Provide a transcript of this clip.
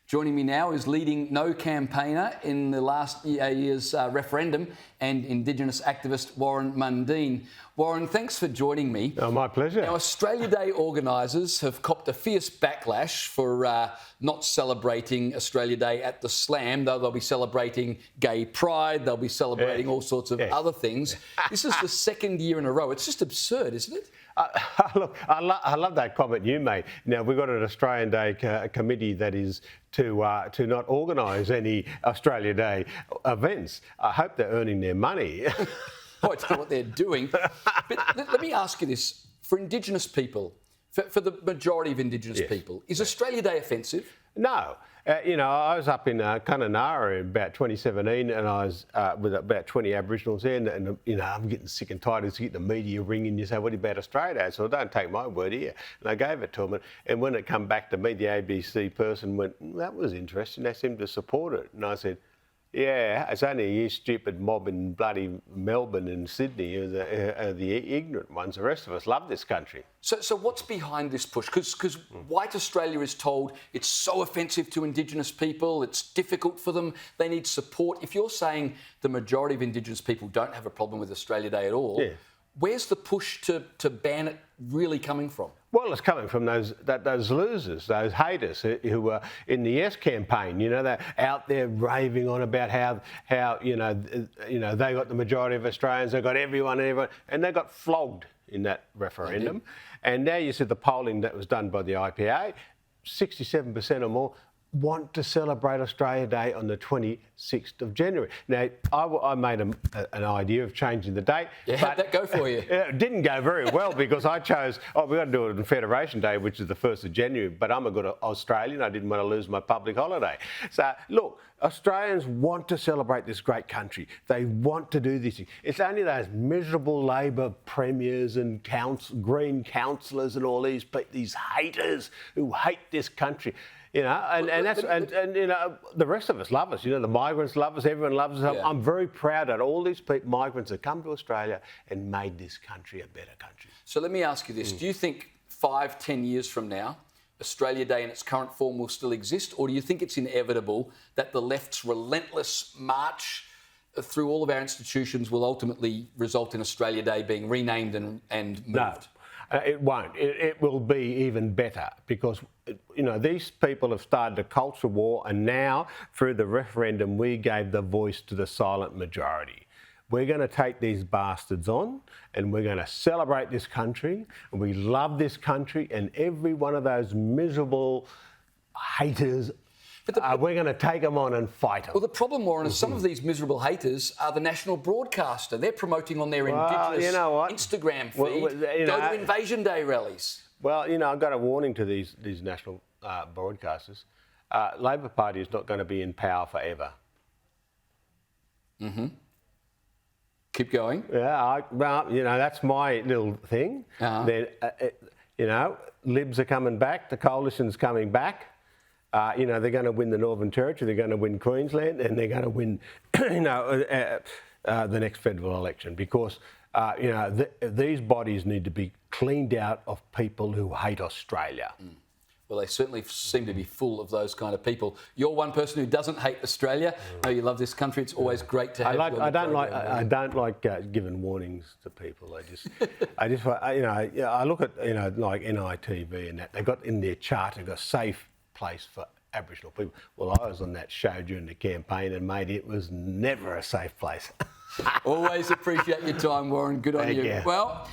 Joining me now is leading No campaigner in the last year's referendum and Indigenous activist Warren Mundine. Warren, thanks for joining me. Oh, my pleasure. Now, Australia Day organisers have copped a fierce backlash for not celebrating Australia Day at the Slam, though they'll be celebrating gay pride, they'll be celebrating all sorts of other things. This is the second year in a row. It's just absurd, isn't it? Look, I love that comment you made. Now, we've got an Australian Day committee that is to not organise any Australia Day events. I hope they're earning their money. Oh, I don't know what they're doing. But let me ask you this. For Indigenous people, for the majority of Indigenous people, is Australia Day offensive? No. I was up in Kununurra in about 2017 and I was with about 20 Aboriginals there and I'm getting sick and tired of getting the media ringing and you say, what about Australia? So don't take my word here. And I gave it to them and when it come back to me, the ABC person went, that was interesting, they seemed to support it. And I said, yeah, it's only you stupid mob in bloody Melbourne and Sydney are the ignorant ones. The rest of us love this country. So what's behind this push? Because White Australia is told it's so offensive to Indigenous people, it's difficult for them, they need support. If you're saying the majority of Indigenous people don't have a problem with Australia Day at all, where's the push to ban it really coming from? Well, it's coming from those losers, those haters who were in the Yes campaign. They're out there raving on about how they got the majority of Australians, they got everyone, and they got flogged in that referendum. And now you see the polling that was done by the IPA, 67% or more want to celebrate Australia Day on the 26th of January. Now, I made an idea of changing the date. Yeah, how'd that go for you? It didn't go very well because I chose, we've got to do it on Federation Day, which is the 1st of January, but I'm a good Australian. I didn't want to lose my public holiday. So, look, Australians want to celebrate this great country. They want to do this. It's only those miserable Labor premiers and Green councillors and all these haters who hate this country. The rest of us love us. The migrants love us. Everyone loves us. I'm very proud that all these migrants have come to Australia and made this country a better country. So let me ask you this: do you think 5-10 years from now, Australia Day in its current form will still exist, or do you think it's inevitable that the left's relentless march through all of our institutions will ultimately result in Australia Day being renamed and moved? No. It won't. It will be even better because, these people have started a culture war and now, through the referendum, we gave the voice to the silent majority. We're going to take these bastards on and we're going to celebrate this country and we love this country and every one of those miserable haters we're going to take them on and fight them. Well, the problem, Warren, is some of these miserable haters are the national broadcaster. They're promoting on their Indigenous Instagram feed, go to Invasion Day rallies. Well, I've got a warning to these national broadcasters. Labor Party is not going to be in power forever. Keep going. Yeah, that's my little thing. Then, Libs are coming back, the coalition's coming back. They're going to win the Northern Territory, they're going to win Queensland, and they're going to win, the next federal election because, these bodies need to be cleaned out of people who hate Australia. Well, they certainly seem to be full of those kind of people. You're one person who doesn't hate Australia. No, you love this country. It's always great to have you on the program. I don't like giving warnings to people. I look at like NITV and that they got in their chart they've got a safe place for Aboriginal people. Well, I was on that show during the campaign and mate, it was never a safe place. Always appreciate your time, Warren. Good on you. Thank you. Well.